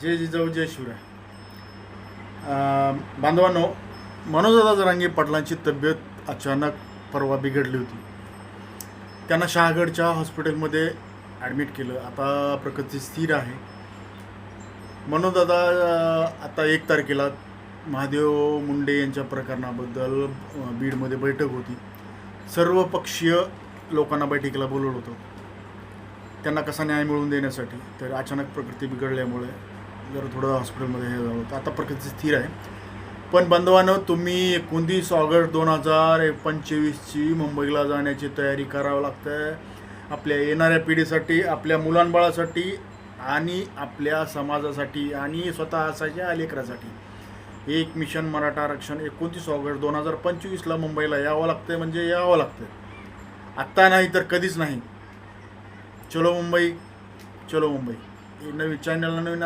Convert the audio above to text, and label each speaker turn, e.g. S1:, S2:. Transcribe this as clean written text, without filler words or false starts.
S1: जय जिजाऊ जय शिवराय. बांधवांनो, मनोजदादा जरांगे पाटलांची तब्येत अचानक परवा बिघडली होती. त्यांना शहागडच्या हॉस्पिटलमध्ये ॲडमिट केलं. आता प्रकृती स्थिर आहे. मनोजदादा आता 1 तारखेला महादेव मुंडे यांच्या प्रकरणाबद्दल बीडमध्ये बैठक होती. सर्वपक्षीय लोकांना बैठकीला बोलवलं होतं त्यांना कसा न्याय मिळवून देण्यासाठी. तर अचानक प्रकृती बिघडल्यामुळे जर थोडं हॉस्पिटलमध्ये हे झालं होतं. आता प्रकृती स्थिर आहे. पण बांधवांनो, तुम्ही 29 ऑगस्ट 2025ची मुंबईला जाण्याची तयारी करावं लागतं आहे. आपल्या येणाऱ्या पिढीसाठी, आपल्या मुलांबाळासाठी आणि आपल्या समाजासाठी आणि स्वतःच्या लेकरासाठी. एक मिशन मराठा आरक्षण 29 ऑगस्ट 2025ला मुंबईला यावं लागतं. म्हणजे यावं लागतं, आत्ता नाही तर कधीच नाही. चलो मुंबई, चलो मुंबई. नवीन चॅनलला नवीन